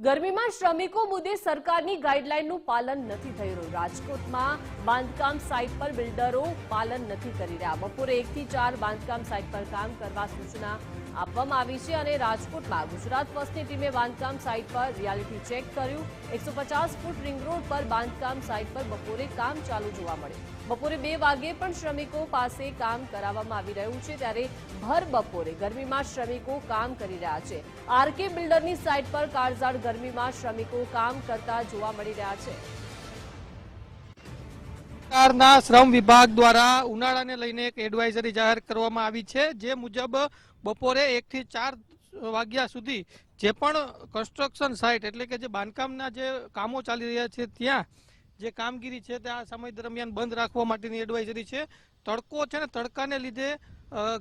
ગરમીમાં શ્રમિકો મુદ્દે સરકારની ગાઈડલાઈનનું પાલન નથી થઈ રહ્યું। રાજકોટમાં બાંધકામ સાઇટ પર બિલ્ડરો પાલન નથી કરી રહ્યા। બપોરે 1 થી 4 બાંધકામ સાઇટ પર કામ કરવા સૂચના આપવામાં આવી છે અને રાજકોટમાં ગુજરાત ફર્સ્ટની ટીમે બાંધકામ સાઇટ પર રિયાલિટી ચેક કર્યું। 150 ફૂટ રિંગ રોડ પર બાંધકામ સાઇટ પર બપોરે કામ ચાલુ જોવા મળ્યું। બપોરે 2 વાગે પણ શ્રમિકો પાસે કામ કરાવવામાં આવી રહ્યું છે, ત્યારે ભર બપોરે ગરમીમાં શ્રમિકો કામ કરી રહ્યા છે। આરકે બિલ્ડરની સાઇટ પર કાળઝાળ ગરમીમાં શ્રમિકો કામ કરતા જોવા મળી રહ્યા છે। સરકારના શ્રમ વિભાગ દ્વારા ઉનાળાને લઈને એક એડવાઇઝરી જાહેર કરવામાં આવી છે, જે મુજબ બપોરે 1 થી 4 વાગ્યા સુધી જે પણ કન્સ્ટ્રક્શન સાઇટ એટલે કે જે બાંધકામના જે કામો ચાલી રહ્યા છે ત્યાં જે કામગીરી છે તે આ સમય દરમિયાન બંધ રાખવા માટેની એડવાઇઝરી છે। તડકો છે ને તડકાને લીધે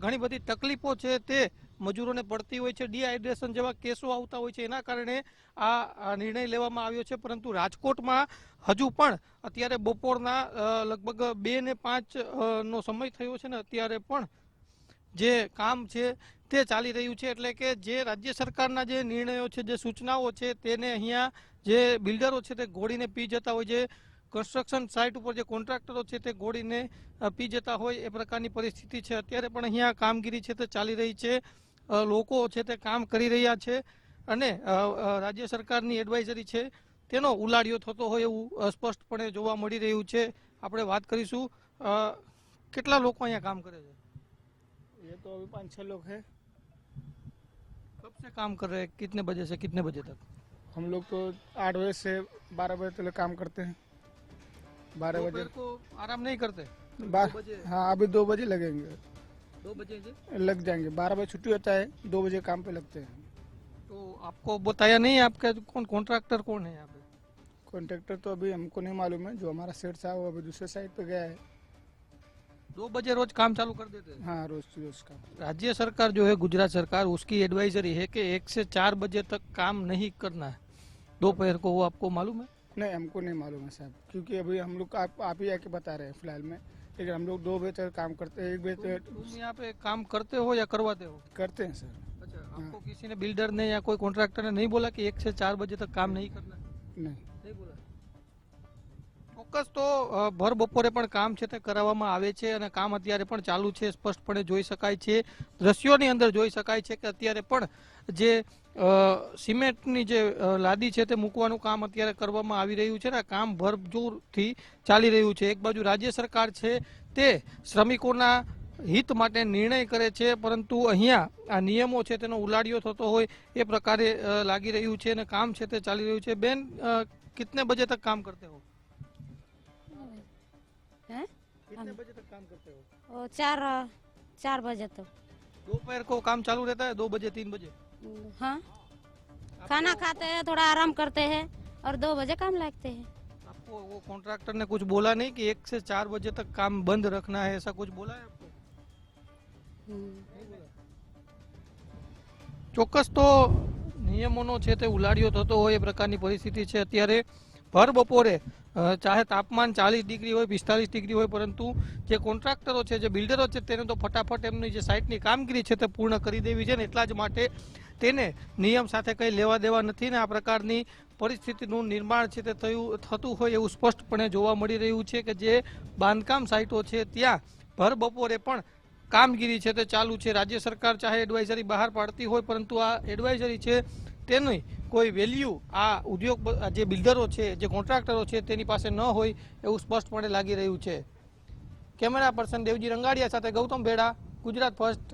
ઘણી બધી તકલીફો છે તે મજૂરોને પડતી હોય છે, ડિહાઇડ્રેશન જેવા કેસો આવતા હોય છે, એના કારણે આ નિર્ણય લેવામાં આવ્યો છે। પરંતુ રાજકોટમાં હજુ પણ અત્યારે બપોરના લગભગ 2 ને 5 નો સમય થયો છે ને અત્યારે પણ જે કામ છે તે ચાલી રહ્યું છે। એટલે કે જે રાજ્ય સરકારના જે નિર્ણયો છે, જે સૂચનાઓ છે, તેને અહીંયા જે બિલ્ડરો છે તે ઘોડીને પી જતા હોય, જે કન્સ્ટ્રક્શન સાઇટ ઉપર જે કોન્ટ્રાક્ટરો છે તે ઘોડીને પી જતા હોય એ પ્રકારની પરિસ્થિતિ છે। અત્યારે પણ અહીંયા કામગીરી છે તે ચાલી રહી છે, લોકો છે તે કામ કરી રહ્યા છે અને રાજ્ય સરકારની એડવાઇઝરી છે તેનો ઉલાડિયો થતો હોય એવું સ્પષ્ટપણે જોવા મળી રહ્યું છે। આપણે વાત કરીશું કેટલા લોકો અહીંયા કામ કરે છે। ये तो अभी 5-6 लोग हैं। कब से काम कर रहे हैं, कितने बजे से कितने बजे तक? हम लोग तो 8 बजे से 12 बजे तक काम करते हैं। 12 बजे को आराम नहीं करते? हाँ, अभी 2 बजे लगेंगे, 2 बजे से लग जाएंगे। 12 बजे छुट्टी होता है, 2 बजे काम पे लगते हैं। तो आपको बताया नहीं आपका कौन कॉन्ट्रैक्टर कौन है यहाँ पे? कॉन्ट्रैक्टर तो अभी हमको नहीं मालूम है, जो हमारा सेठ साहब वो अभी दूसरे साइड पे गया है। 2 बजे रोज काम चालू कर देते हैं? हाँ, रोज का। राज्य सरकार जो है गुजरात सरकार, उसकी एडवाइजरी है कि 1 से 4 बजे तक काम नहीं करना है दोपहर को, वो आपको मालूम है? नहीं, हमको नहीं मालूम है साहब, क्योंकि अभी हम लोग आप ही आके बता रहे हैं फिलहाल में। लेकिन हम लोग 2 बजे तक काम करते हैं, 1 बजे तक तुम यहाँ पे काम करते हो या करवाते हो? करते हैं सर। अच्छा, आपको किसी ने बिल्डर ने या कोई कॉन्ट्रैक्टर ने नहीं बोला कि 1 से 4 बजे तक काम नहीं करना है? नहीं बोला। ચોક્કસ તો ભર બપોરે પણ કામ છે તે કરાવવામાં આવે છે અને કામ અત્યારે પણ ચાલુ છે, સ્પષ્ટપણે જોઈ શકાય છે। દ્રશ્યોની અંદર જોઈ શકાય છે કે અત્યારે પણ જે સિમેન્ટની જે લાદી છે તે મૂકવાનું કામ અત્યારે કરવામાં આવી રહ્યું છે ને કામ ભરપૂરથી ચાલી રહ્યું છે। એક બાજુ રાજ્ય સરકાર છે તે શ્રમિકોના હિત માટે નિર્ણય કરે છે, પરંતુ અહીંયા આ નિયમો છે તેનો ઉલાડિયો થતો હોય એ પ્રકારે લાગી રહ્યું છે અને કામ છે તે ચાલી રહ્યું છે। બેન, कितने बजे तक काम करते हो? हैं? कितने बजे तक काम करते हो? वो 4 बजे तक। दोपहर को काम चालू रहता है 2 बजे 3 बजे? हाँ, खाना खाते हैं, थोड़ा आराम करते हैं और 2 बजे काम लगते हैं। आपको वो कॉन्ट्रैक्टर ने कुछ बोला नहीं कि 1 से 4 बजे तक काम बंद रखना है, ऐसा कुछ बोला है आपको? ચોક્કસ તો નિયમોનો છે તે ઉલાડિયો થતો હોય એ પ્રકારની પરિસ્થિતિ છે। અત્યારે ભર બપોરે ચાહે તાપમાન 40 ડિગ્રી હોય 45 ડિગ્રી હોય, પરંતુ જે કોન્ટ્રાક્ટરો છે, જે બિલ્ડરો છે, તેને તો ફટાફટ એમની જે સાઇટની કામગીરી છે તે પૂર્ણ કરી દેવી છે ને એટલા જ માટે તેને નિયમ સાથે કંઈ લેવા દેવા નથી ને આ પ્રકારની પરિસ્થિતિનું નિર્માણ છે તે થતું હોય એવું સ્પષ્ટપણે જોવા મળી રહ્યું છે કે જે બાંધકામ સાઇટો છે ત્યાં ભર બપોરે પણ કામગીરી છે તે ચાલુ છે। રાજ્ય સરકાર ચાહે એડવાઇઝરી બહાર પાડતી હોય, પરંતુ આ એડવાઇઝરી છે તેની કોઈ વેલ્યુ આ ઉદ્યોગ જે બિલ્ડરો છે, જે કોન્ટ્રાક્ટરો છે તેની પાસે ન હોય એવું સ્પષ્ટપણે લાગી રહ્યું છે। કેમેરા પર્સન દેવજી રંગાડિયા સાથે ગૌતમ ભેડા, ગુજરાત ફર્સ્ટ,